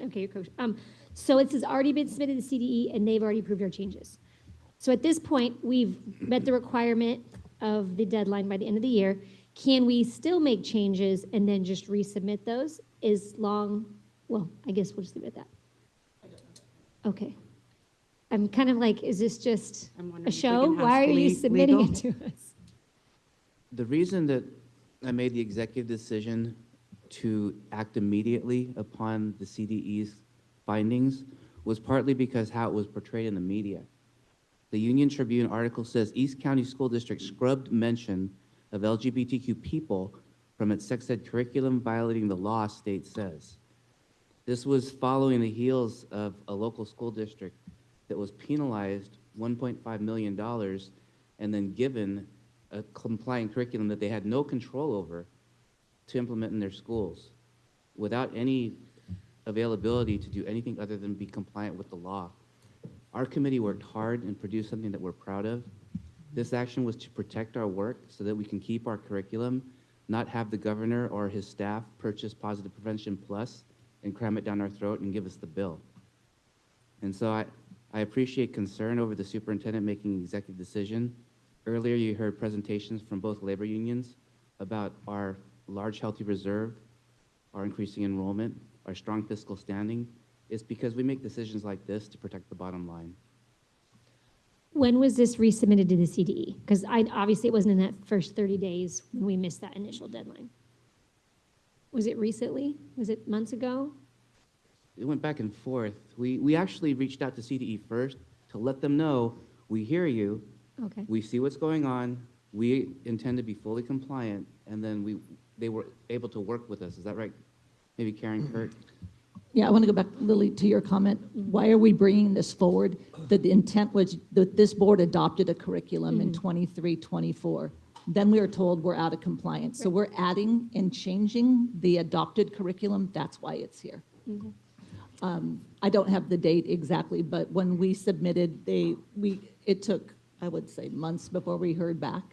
okay, your coach. So it says already been submitted to CDE and they've already approved our changes. So at this point, we've met the requirement of the deadline by the end of the year. Can we still make changes and then just resubmit those well, I guess we'll just leave it at that. Okay. I'm kind of like, is this just a show? Why are you submitting it to us? The reason that I made the executive decision to act immediately upon the CDE's findings was partly because how it was portrayed in the media. The Union Tribune article says East County School District scrubbed mention of LGBTQ people from its sex ed curriculum, violating the law, state says. This was following the heels of a local school district that was penalized $1.5 million and then given a compliant curriculum that they had no control over to implement in their schools without any availability to do anything other than be compliant with the law. Our committee worked hard and produced something that we're proud of. This action was to protect our work so that we can keep our curriculum, not have the governor or his staff purchase Positive Prevention Plus and cram it down our throat and give us the bill. And so I appreciate concern over the superintendent making an executive decision. Earlier, you heard presentations from both labor unions about our large healthy reserve, our increasing enrollment, our strong fiscal standing. It's because we make decisions like this to protect the bottom line. When was this resubmitted to the CDE? Because obviously it wasn't in that first 30 days when we missed that initial deadline. Was it recently? Was it months ago? It went back and forth. We actually reached out to CDE first to let them know, we hear you, okay. We see what's going on, we intend to be fully compliant, and then they were able to work with us. Is that right? Maybe Karen, Kurt? Yeah, I want to go back, Lily, to your comment. Why are we bringing this forward? The intent was that this board adopted a curriculum in 23-24. Then we were told we're out of compliance. So we're adding and changing the adopted curriculum. That's why it's here. I don't have the date exactly, but when we submitted, it took, I would say, months before we heard back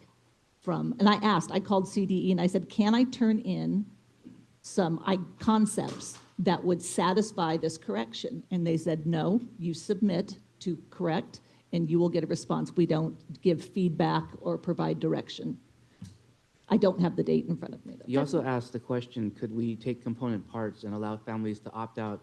from, and I called CDE and I said, can I turn in some concepts that would satisfy this correction? And they said, no, you submit to correct and you will get a response. We don't give feedback or provide direction. I don't have the date in front of me, though. You also asked the question, could we take component parts and allow families to opt out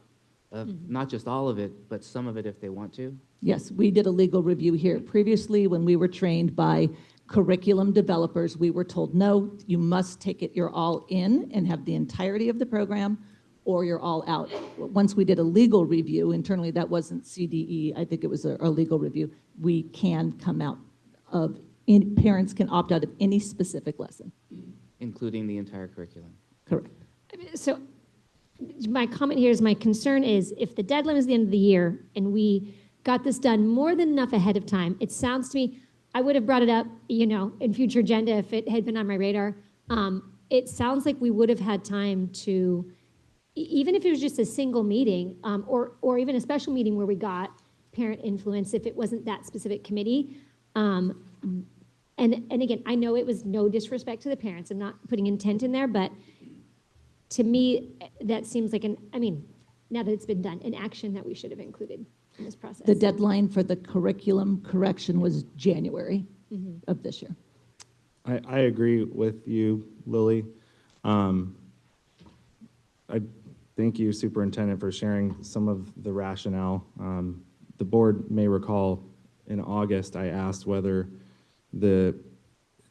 of not just all of it, but some of it if they want to? Yes, we did a legal review here. Previously, when we were trained by curriculum developers, we were told, no, you must take it, you're all in and have the entirety of the program, or you're all out. Once we did a legal review internally, that wasn't CDE, I think it was a legal review, we can come out of, parents can opt out of any specific lesson. Including the entire curriculum. Correct. So my comment here is, my concern is if the deadline is the end of the year and we got this done more than enough ahead of time, it sounds to me, I would have brought it up, in future agenda if it had been on my radar. It sounds like we would have had time to, even if it was just a single meeting, or even a special meeting where we got parent influence, if it wasn't that specific committee. And again, I know it was no disrespect to the parents. I'm not putting intent in there, but to me, that seems like now that it's been done, an action that we should have included in this process. The deadline for the curriculum correction was January of this year. I agree with you, Lily. I thank you, Superintendent, for sharing some of the rationale. The board may recall in August, I asked whether the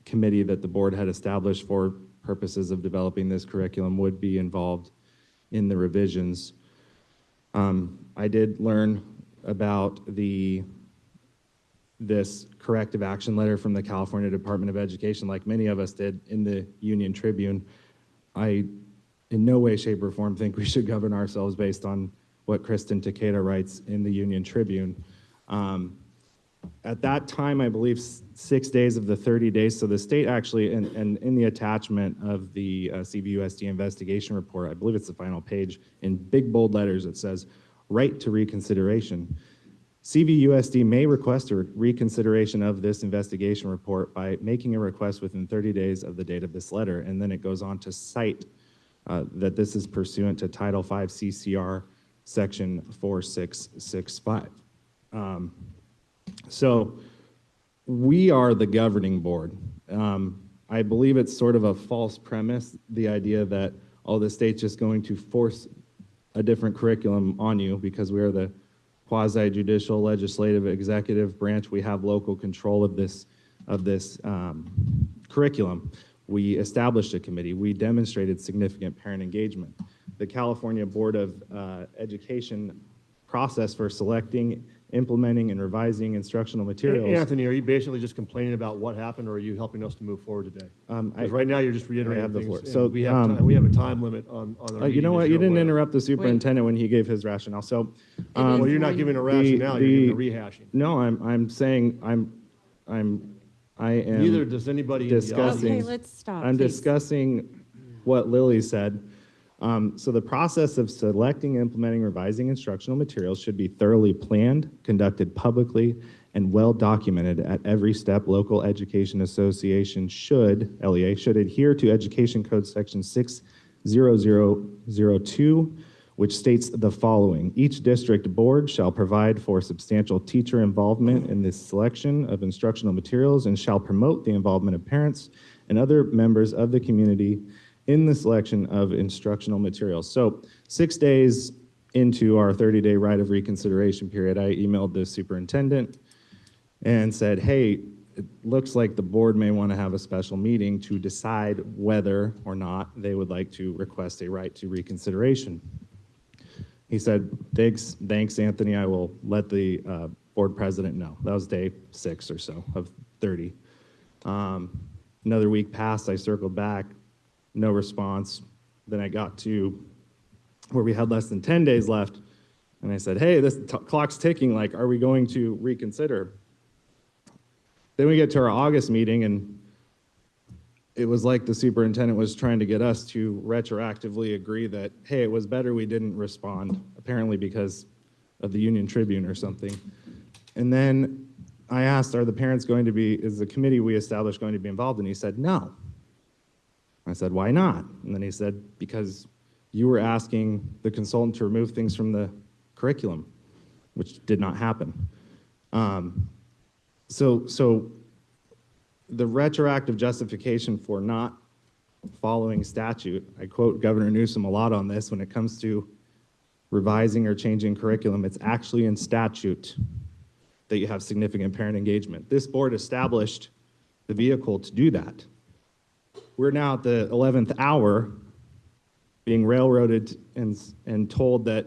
committee that the board had established for purposes of developing this curriculum would be involved in the revisions. I did learn about this corrective action letter from the California Department of Education, like many of us did in the Union Tribune. I, in no way, shape, or form, think we should govern ourselves based on what Kristen Takeda writes in the Union Tribune. At that time, I believe 6 days of the 30 days, so the state actually, and in the attachment of the CVUSD investigation report, I believe it's the final page, in big bold letters it says, right to reconsideration. CVUSD may request a reconsideration of this investigation report by making a request within 30 days of the date of this letter, and then it goes on to cite that this is pursuant to Title V CCR section 4665. So we are the governing board. I believe it's sort of a false premise, the idea that, oh, the state's just going to force a different curriculum on you because we are the quasi-judicial, legislative, executive branch. We have local control of this curriculum. We established a committee. We demonstrated significant parent engagement. The California Board of Education process for selecting, implementing, and revising instructional materials. Anthony, are you basically just complaining about what happened, or are you helping us to move forward today? Because right now you're just reiterating have the things, floor. and So, we have a time limit on our meeting. You know as what? You you're didn't aware. interrupt the superintendent when he gave his rationale. So, Well, you're not giving a rationale, you're giving a rehashing. no, I'm saying I am Neither does anybody in the discussing. audience. Okay, let's stop, I'm please. discussing what Lily said. So the process of selecting, implementing, revising instructional materials should be thoroughly planned, conducted publicly, and well documented at every step. Local Education Association LEA should adhere to Education Code Section 60002, which states the following: each district board shall provide for substantial teacher involvement in the selection of instructional materials and shall promote the involvement of parents and other members of the community in the selection of instructional materials. So 6 days into our 30-day right of reconsideration period, I emailed the superintendent and said, hey, it looks like the board may want to have a special meeting to decide whether or not they would like to request a right to reconsideration. He said, thanks, Anthony, I will let the board president know. That was day 6 or so of 30. Another week passed, I circled back, no response. Then I got to where we had less than 10 days left, and I said, hey, this clock's ticking, like, are we going to reconsider? Then we get to our August meeting, and it was like the superintendent was trying to get us to retroactively agree that, hey, it was better we didn't respond, apparently because of the Union Tribune or something. And then I asked, are the parents going to be, is the committee we established going to be involved? And he said, no. I said, why not? And then he said, because you were asking the consultant to remove things from the curriculum, which did not happen. So the retroactive justification for not following statute, I quote Governor Newsom a lot on this when it comes to revising or changing curriculum, it's actually in statute that you have significant parent engagement. This board established the vehicle to do that. We're now at the 11th hour being railroaded and told that,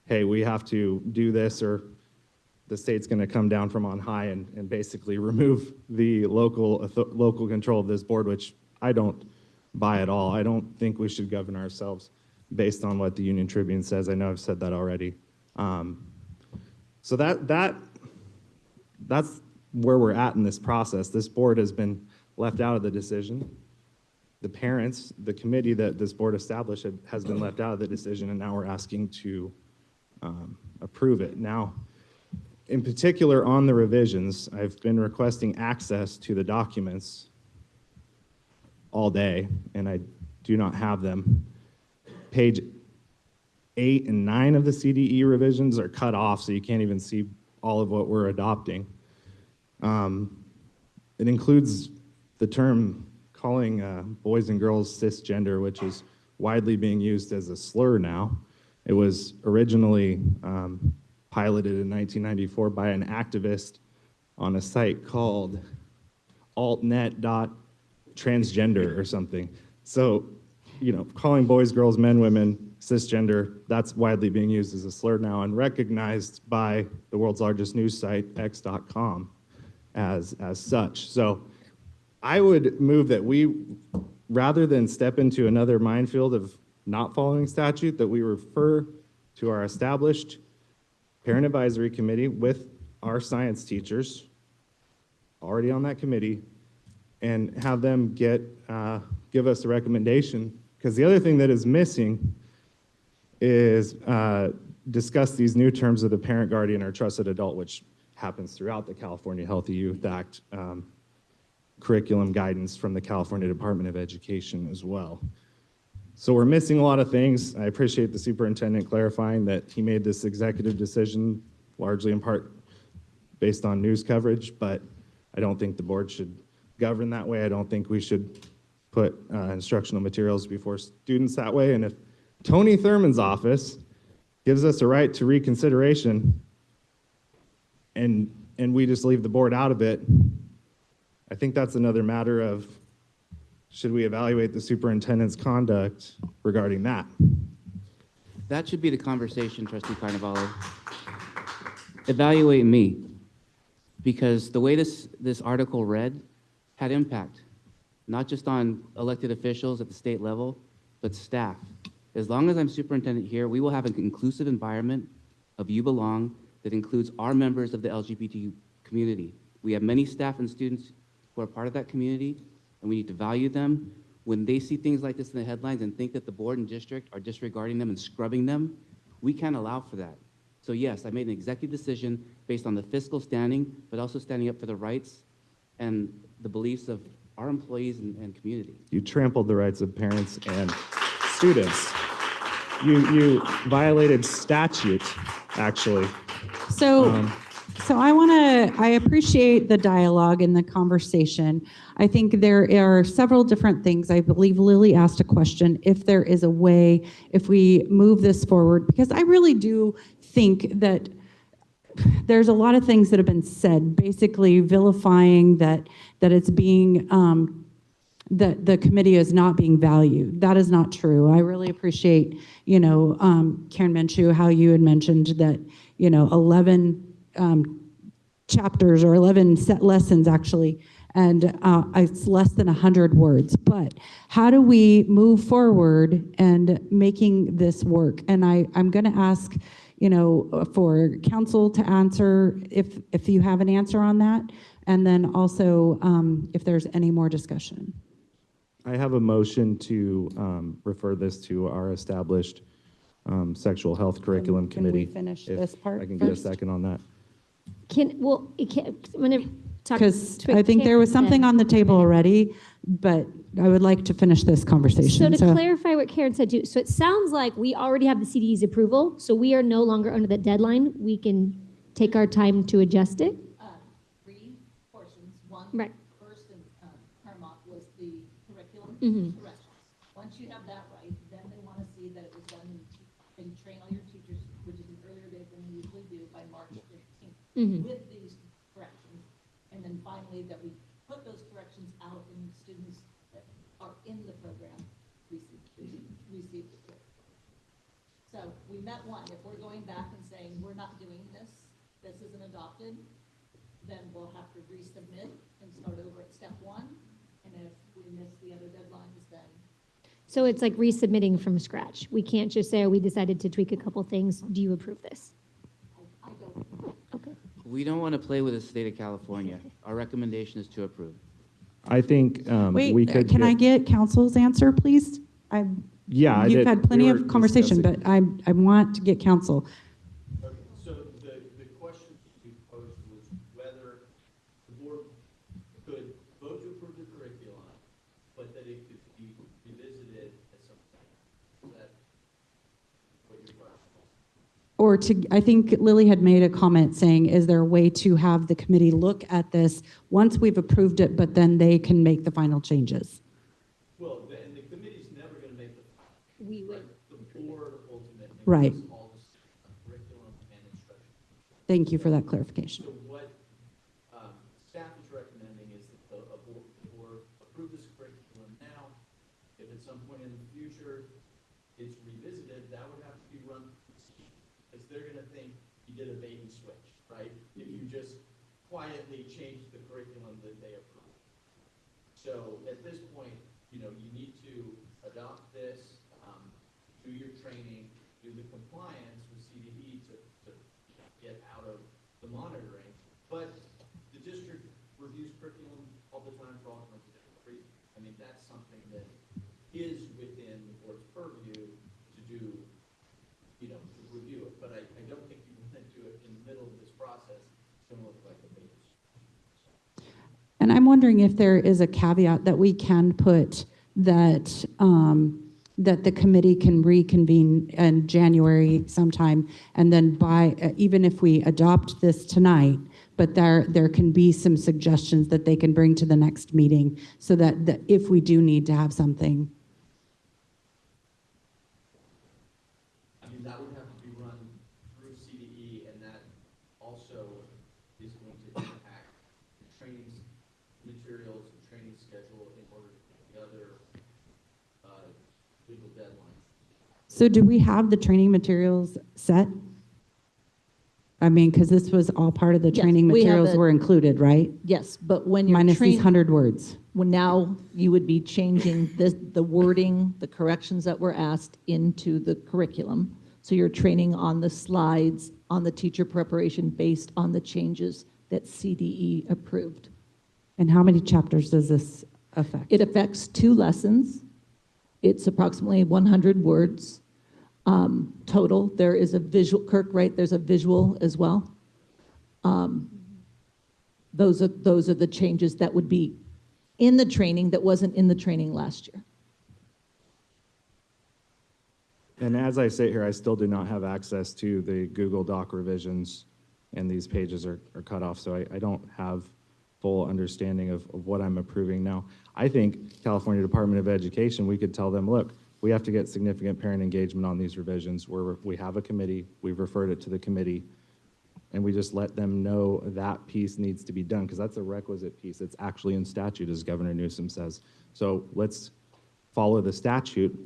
hey, we have to do this or the state's going to come down from on high and basically remove the local control of this board, which I don't buy at all. I don't think we should govern ourselves based on what the Union Tribune says. I know I've said that already. So that's where we're at in this process. This board has been left out of the decision. The parents, the committee that this board established has been left out of the decision, and now we're asking to approve it. Now, in particular on the revisions, I've been requesting access to the documents all day, and I do not have them. Page 8 and 9 of the CDE revisions are cut off, so you can't even see all of what we're adopting. It includes the term calling boys and girls cisgender, which is widely being used as a slur now. It was originally piloted in 1994 by an activist on a site called altnet.transgender or something. So, you know, calling boys, girls, men, women, cisgender, that's widely being used as a slur now and recognized by the world's largest news site, x.com, as such. So I would move that we, rather than step into another minefield of not following statute, that we refer to our established parent advisory committee with our science teachers already on that committee and have them give us a recommendation. Because the other thing that is missing is discuss these new terms of the parent, guardian, or trusted adult, which happens throughout the California Healthy Youth Act curriculum guidance from the California Department of Education as well. So we're missing a lot of things. I appreciate the superintendent clarifying that he made this executive decision largely in part based on news coverage, but I don't think the board should govern that way. I don't think we should put instructional materials before students that way. And if Tony Thurman's office gives us a right to reconsideration and we just leave the board out of it, I think that's another matter of should we evaluate the superintendent's conduct regarding that? That should be the conversation, Trustee Carnivale. Evaluate me, because the way this article read had impact, not just on elected officials at the state level, but staff. As long as I'm superintendent here, we will have an inclusive environment of You Belong that includes our members of the LGBT community. We have many staff and students who are part of that community, and we need to value them. When they see things like this in the headlines and think that the board and district are disregarding them and scrubbing them, we can't allow for that. So yes, I made an executive decision based on the fiscal standing, but also standing up for the rights and the beliefs of our employees and community. You trampled the rights of parents and students. You violated statute, actually. So I appreciate the dialogue and the conversation. I think there are several different things. I believe Lily asked a question, if there is a way, if we move this forward, because I really do think that there's a lot of things that have been said, basically vilifying that it's being, that the committee is not being valued. That is not true. I really appreciate, Karen Menchu, how you had mentioned that, 11 chapters or 11 set lessons actually, and it's less than 100 words. But how do we move forward and making this work? And I'm going to ask, for council to answer if you have an answer on that, and then also if there's any more discussion. I have a motion to refer this to our established sexual health curriculum committee. Can we finish If this part I can get a first? second on that. I'm going to talk. Because to I think there was Karen something then. on the table already, but I would like to finish this So conversation. to clarify what Karen said too, so it sounds like we already have the CDE's approval, so we are no longer under that deadline. We can take our time to adjust it. Three portions. One, Right. first and paramount was the curriculum Mhm. corrections. Once you have that right, then they want to see that it was done and train all your teachers, which is an earlier date than we usually do, by March 15th, Mhm. with these corrections. And then finally, that we put those corrections out and students that are in the program receive it. So we met one. If we're going back and saying, we're not doing this, this isn't adopted, then we'll have to resubmit and start over at step one. And if we miss the other deadlines, then So it's like resubmitting from scratch. We can't just say, oh, we decided to tweak a couple things. Do you approve this? I don't. Okay. We don't want to play with the state of California. Our recommendation is to approve. I think we Wait, could can I get council's answer, please? Yeah, You've had plenty we of were conversation, discussing- but I want to get counsel. Okay, so the question you posed was whether the board could vote to approve the curriculum, but that it could be revisited at some point. Is that what your question was? Or I think Lily had made a comment saying, is there a way to have the committee look at this once we've approved it, but then they can make the final changes? Well, and the committee's never going to make the final. We would. The board ultimately Right. makes all the curriculum and instruction. Thank you for that clarification. So what staff is recommending is that the board approve this curriculum now. If at some point in the future it's revisited, that would have to be run, because they're going to think you did a bait and switch, right? If you just quietly changed the curriculum that they approved. So at this point, you need to adopt this, do your training, do the compliance with CDE to get out of the monitoring. But the district reviews curriculum all the time for all kinds of different reasons. I mean, that's something that is within the board's purview to do, to review it. But I don't think you can do it in the middle of this process. It's going to look like a bait. And I'm wondering if there is a caveat that we can put that that the committee can reconvene in January sometime, and then even if we adopt this tonight, but there can be some suggestions that they can bring to the next meeting, so that if we do need to have something. I mean, that would have to be run through CDE, and that also is going to impact the training materials and training schedule in order to meet the other legal deadlines. So do we have the training materials set? I mean, because this was all part of the Yes, training we have materials it. were included, right? Yes, but when you're Minus these training, 100 words. well, now you would be changing the wording, the corrections that were asked into the curriculum. So you're training on the slides, on the teacher preparation based on the changes that CDE approved. And how many chapters does this affect? It affects 2 lessons. It's approximately 100 words total. There is a visual, Kirk, right? There's a visual as well. Those are the changes that would be in the training that wasn't in the training last year. And as I sit here, I still do not have access to the Google Doc revisions, and these pages are cut off, so I don't have full understanding of what I'm approving now. I think California Department of Education, we could tell them, look, we have to get significant parent engagement on these revisions. We have a committee, we've referred it to the committee, and we just let them know that piece needs to be done, because that's a requisite piece. It's actually in statute, as Governor Newsom says. So let's follow the statute.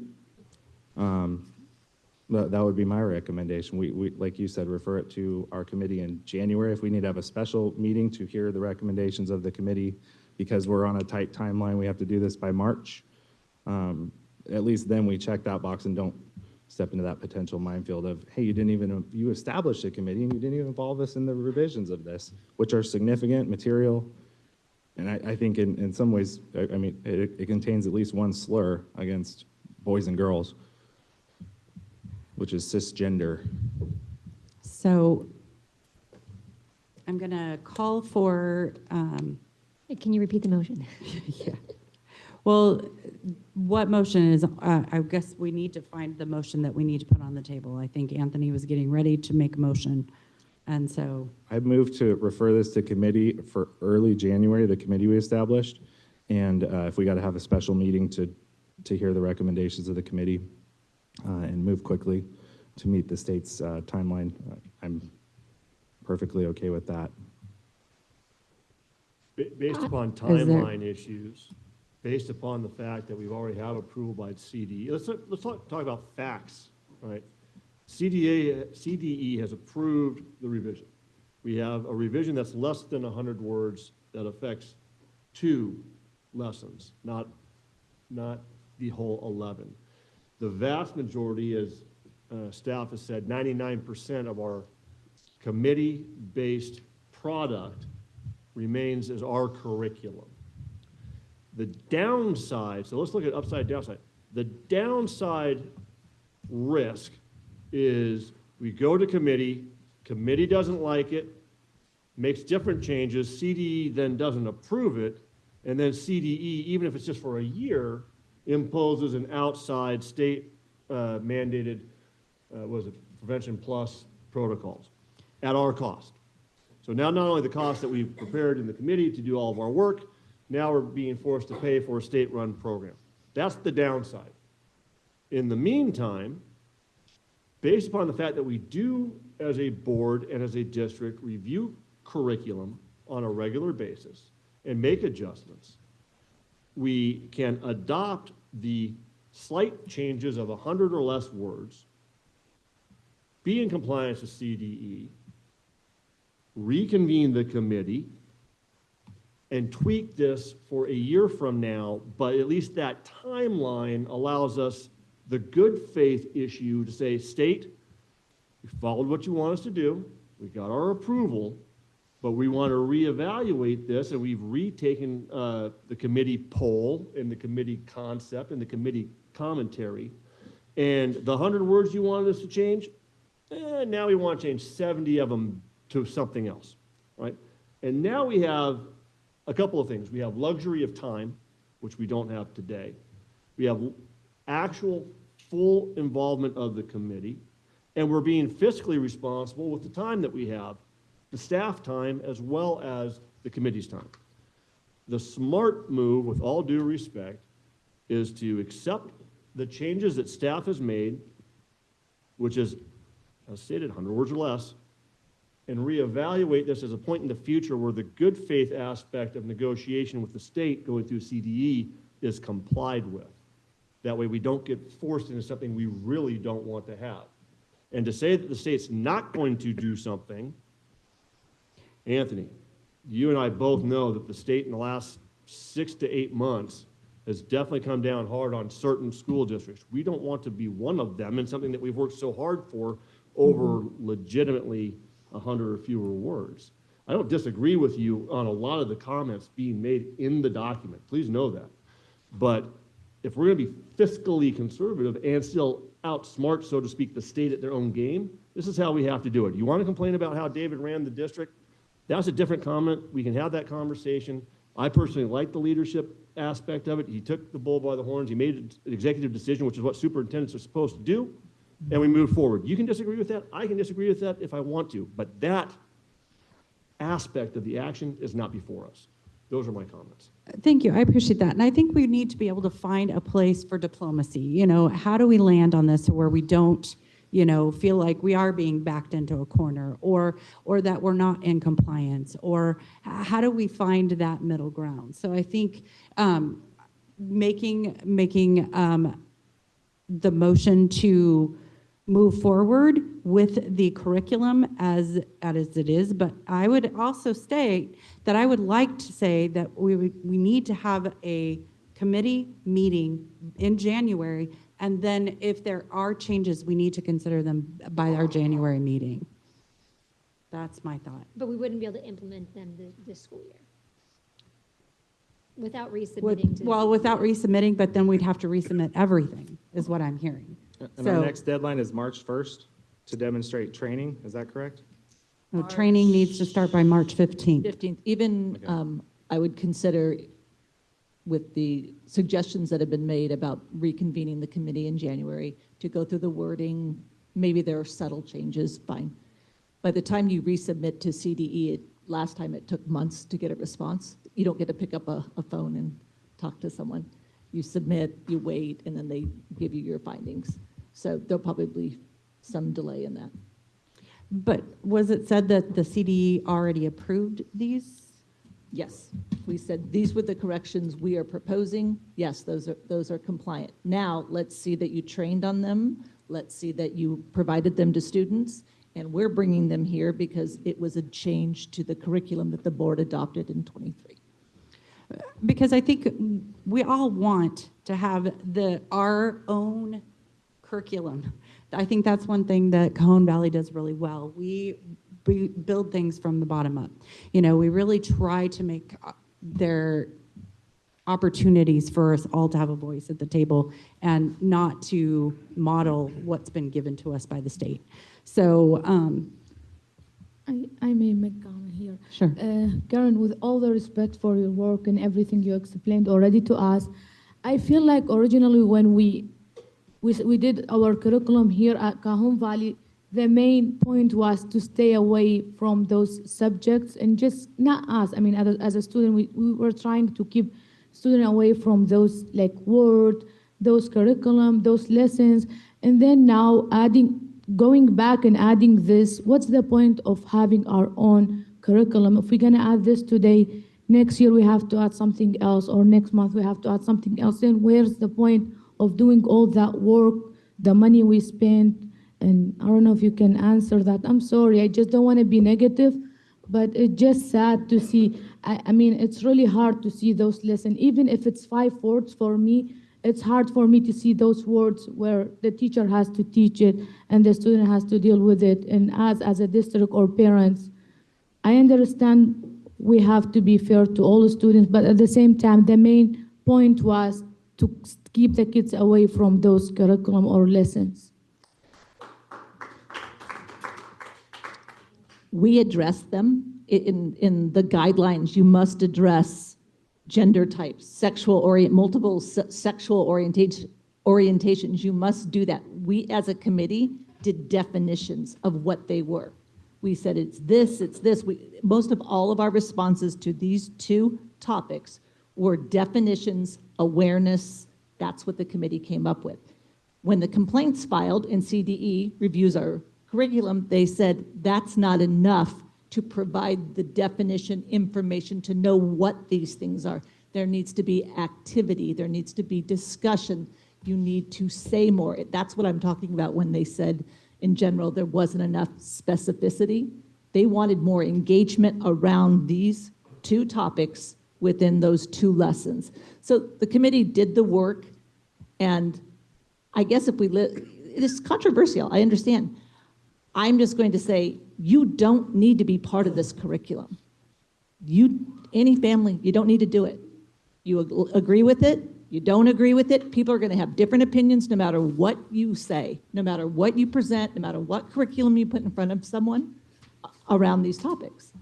That would be my recommendation. We, like you said, refer it to our committee in January. If we need to have a special meeting to hear the recommendations of the committee, because we're on a tight timeline, we have to do this by March. At least then we check that box and don't step into that potential minefield of, hey, you established a committee and you didn't even involve us in the revisions of this, which are significant material. And I think in some ways, I mean, it contains at least one slur against boys and girls, which is cisgender. So I'm going to call for, Can you repeat the motion? yeah. Well, what motion is, I guess we need to find the motion that we need to put on the table. I think Anthony was getting ready to make a motion. And so I move to refer this to committee for early January, the committee we established. And if we got to have a special meeting to hear the recommendations of the committee and move quickly to meet the state's timeline, I'm perfectly okay with that. Based upon Is there- timeline issues, based upon the fact that we've already have approval by CDE, let's talk about facts, right? CDE has approved the revision. We have a revision that's less than 100 words that affects 2 lessons, not the whole 11. The vast majority, as staff has said, 99% of our committee-based product remains as our curriculum. The downside, so let's look at upside, downside. The downside risk is we go to committee doesn't like it, makes different changes, CDE then doesn't approve it, and then CDE, even if it's just for a year, imposes an outside state mandated, Prevention Plus protocols at our cost. So now not only the cost that we've prepared in the committee to do all of our work, now we're being forced to pay for a state-run program. That's the downside. In the meantime, based upon the fact that we do, as a board and as a district, review curriculum on a regular basis and make adjustments, we can adopt the slight changes of 100 or less words, be in compliance with CDE, reconvene the committee, and tweak this for a year from now, but at least that timeline allows us the good faith issue to say, state, we followed what you want us to do, we got our approval, but we want to reevaluate this, and we've retaken the committee poll and the committee concept and the committee commentary, and the 100 words you wanted us to change, now we want to change 70 of them to something else, right? And now we have a couple of things. We have luxury of time, which we don't have today. We have actual full involvement of the committee, and we're being fiscally responsible with the time that we have, the staff time as well as the committee's time. The smart move, with all due respect, is to accept the changes that staff has made, which is, as stated, 100 words or less, and reevaluate this as a point in the future where the good faith aspect of negotiation with the state going through CDE is complied with. That way we don't get forced into something we really don't want to have. And to say that the state's not going to do something, Anthony, you and I both know that the state in the last 6 to 8 months has definitely come down hard on certain school districts. We don't want to be one of them, and something that we've worked so hard for over legitimately 100 or fewer words. I don't disagree with you on a lot of the comments being made in the document. Please know that. But if we're going to be fiscally conservative and still outsmart, so to speak, the state at their own game, this is how we have to do it. You want to complain about how David ran the district? That's a different comment. We can have that conversation. I personally like the leadership aspect of it. He took the bull by the horns. He made an executive decision, which is what superintendents are supposed to do, and we moved forward. You can disagree with that. I can disagree with that if I want to, but that aspect of the action is not before us. Those are my comments. Thank you. I appreciate that. And I think we need to be able to find a place for diplomacy. You know, how do we land on this where we don't, you know, feel like we are being backed into a corner, or that we're not in compliance, or how do we find that middle ground? So I think making the motion to move forward with the curriculum as it is, but I would also state that I would like to say that we need to have a committee meeting in January, and then if there are changes, we need to consider them by our January meeting. That's my thought. But we wouldn't be able to implement them this school year without resubmitting to. Well, without resubmitting, but then we'd have to resubmit everything, is what I'm hearing. And our next deadline is March 1st to demonstrate training, is that correct? No, training needs to start by March 15th. 15th, even, I would consider, with the suggestions that have been made about reconvening the committee in January, to go through the wording. Maybe there are subtle changes, fine. By the time you resubmit to CDE, last time it took months to get a response. You don't get to pick up a phone and talk to someone. You submit, you wait, and then they give you your findings. So there'll probably be some delay in that. But was it said that the CDE already approved these? Yes, we said these were the corrections we are proposing. Yes, those are compliant. Now, let's see that you trained on them. Let's see that you provided them to students. And we're bringing them here because it was a change to the curriculum that the board adopted in '23. Because I think we all want to have our own curriculum. I think that's one thing that Cajon Valley does really well. We build things from the bottom up. You know, we really try to make their opportunities for us all to have a voice at the table and not to model what's been given to us by the state. So, I may make a comment here. Sure. Karen, with all the respect for your work and everything you explained already to us, I feel like originally when we did our curriculum here at Cajon Valley, the main point was to stay away from those subjects, and just not us. I mean, as a student, we were trying to keep students away from those like word, those curriculum, those lessons, and then now going back and adding this. What's the point of having our own curriculum? If we're gonna add this today, next year we have to add something else, or next month we have to add something else. Then where's the point of doing all that work, the money we spent? And I don't know if you can answer that. I'm sorry, I just don't want to be negative, but it's just sad to see. I mean, it's really hard to see those lessons. Even if it's 5 words for me, it's hard for me to see those words where the teacher has to teach it and the student has to deal with it. And as a district or parents, I understand we have to be fair to all the students, but at the same time, the main point was to keep the kids away from those curriculum or lessons. We address them in the guidelines. You must address gender types, multiple sexual orientations, you must do that. We, as a committee, did definitions of what they were. We said it's this, it's this. Most of all of our responses to these two topics were definitions, awareness. That's what the committee came up with. When the complaints filed and CDE reviews our curriculum, they said that's not enough to provide the definition information to know what these things are. There needs to be activity. There needs to be discussion. You need to say more. That's what I'm talking about when they said, in general, there wasn't enough specificity. They wanted more engagement around these two topics within those two lessons. So the committee did the work, and I guess if it is controversial, I understand. I'm just going to say, you don't need to be part of this curriculum. Any family, you don't need to do it. You agree with it, you don't agree with it, people are going to have different opinions no matter what you say, no matter what you present, no matter what curriculum you put in front of someone around these topics.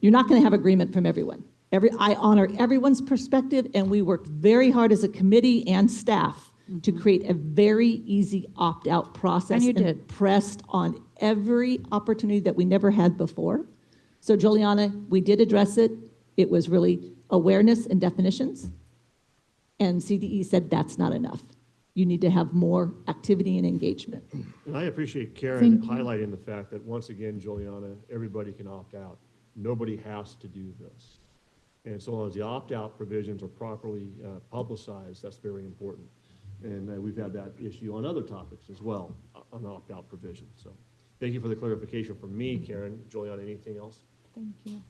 You're not going to have agreement from everyone. I honor everyone's perspective, and we worked very hard as a committee and staff to create a very easy opt-out process. And you did. Pressed on every opportunity that we never had before. So Juliana, we did address it. It was really awareness and definitions. And CDE said that's not enough. You need to have more activity and engagement. And I appreciate Karen Thank you. highlighting the fact that, once again, Juliana, everybody can opt out. Nobody has to do this. And so long as the opt-out provisions are properly publicized, that's very important. And we've had that issue on other topics as well, on opt-out provisions. So thank you for the clarification from me, Karen. Juliana, anything else? Thank you.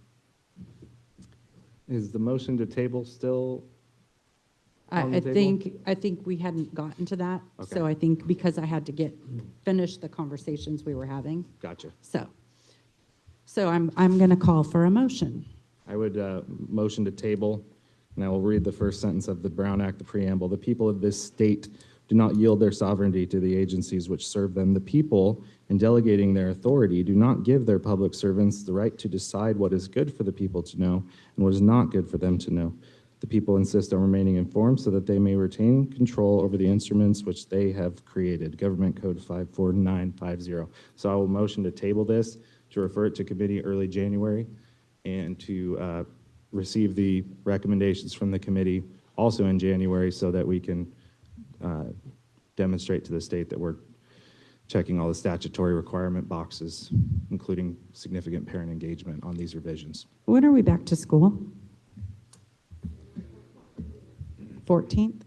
Is the motion to table still on the I table? think we hadn't gotten to that. Okay. So I think because I had to finish the conversations we were having. Gotcha. So I'm going to call for a motion. I would motion to table, and I will read the first sentence of the Brown Act, the preamble. The people of this state do not yield their sovereignty to the agencies which serve them. The people, in delegating their authority, do not give their public servants the right to decide what is good for the people to know and what is not good for them to know. The people insist on remaining informed so that they may retain control over the instruments which they have created. Government Code 54950. So I will motion to table this, to refer it to committee early January, and to receive the recommendations from the committee also in January, so that we can demonstrate to the state that we're checking all the statutory requirement boxes, including significant parent engagement on these revisions. When are we back to school? 14th?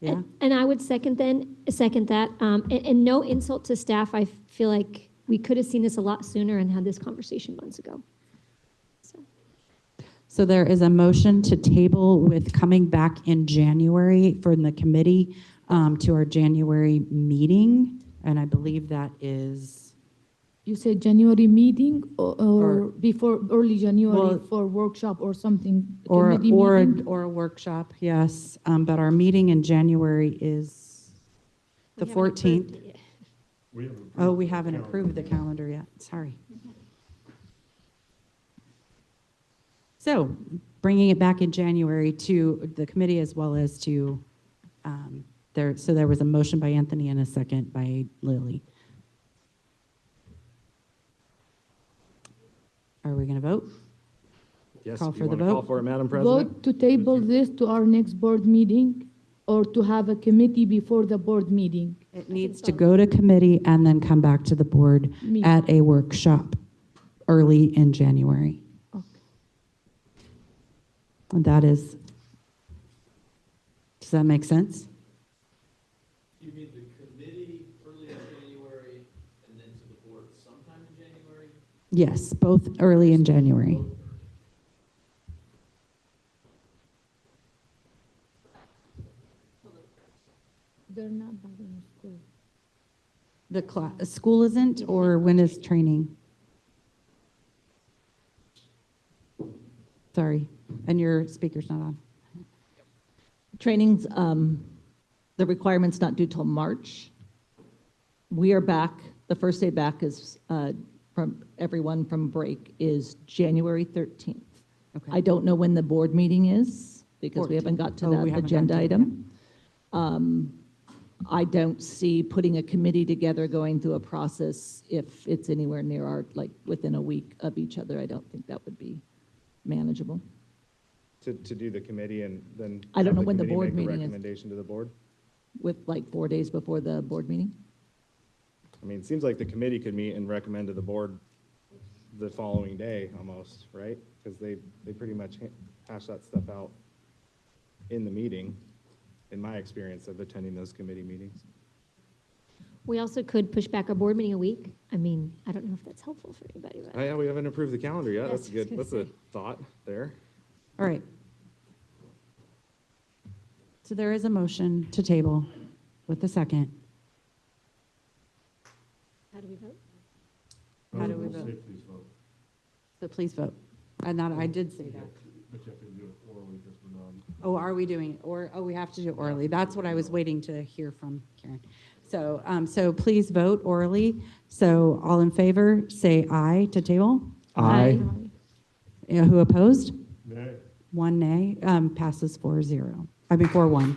Yeah. And I would second that. And no insult to staff. I feel like we could have seen this a lot sooner and had this conversation months ago. So there is a motion to table with coming back in January from the committee to our January meeting. And I believe that is, You said January meeting or Or- before early January Well- for workshop or something? or committee or meeting? or a workshop, yes. But our meeting in January is the We haven't approved 14th. it yet. We haven't approved Oh, we the haven't calendar. approved the calendar yet, sorry. So, bringing it back in January to the committee as well as to, there was a motion by Anthony and a second by Lily. Are we going to vote? Yes, Call if for you the want to call vote. for it, Madam President? Vote to table this to our next board meeting or to have a committee before the board meeting? It needs to go to committee and then come back to the board Me. at a workshop early in January. Okay. And that is, does that make sense? You mean the committee early in January and then to the board sometime in January? Yes, both early in January. They're not back in school. The school isn't, or when is training? Sorry, and your speaker's not on. Trainings, the requirement's not due till March. We are back, the first day back is, from everyone from break is January 13th. Okay. I don't know when the board meeting is, because we haven't got to Oh, we that haven't agenda gotten to it item. I don't see putting a committee together, going through a process if it's anywhere near our, like, within a week of each other. I don't think that would be manageable. To do the committee and then. I don't have know the when the committee board make a meeting is. recommendation to the board? With like 4 days before the board meeting? I mean, it seems like the committee could meet and recommend to the board the following day almost, right? Because they pretty much hash that stuff out in the meeting, in my experience of attending those committee meetings. We also could push back our board meeting a week. I mean, I don't know if that's helpful for anybody, but. Oh, yeah, we haven't approved the calendar yet. That's That's what I was good. gonna That's a say. thought there. All right. So there is a motion to table with a second. How do we vote? How do we Say vote? please vote. So please vote. And that, I did say that. But you have to do it orally because we're not. Oh, are we doing, we have to do it orally. That's what I was waiting to hear from Karen. So, so please vote orally. So all in favor, say aye to table. Aye. Yeah, who opposed? Nay. 1 nay, passes 4-0. I mean, 4-1.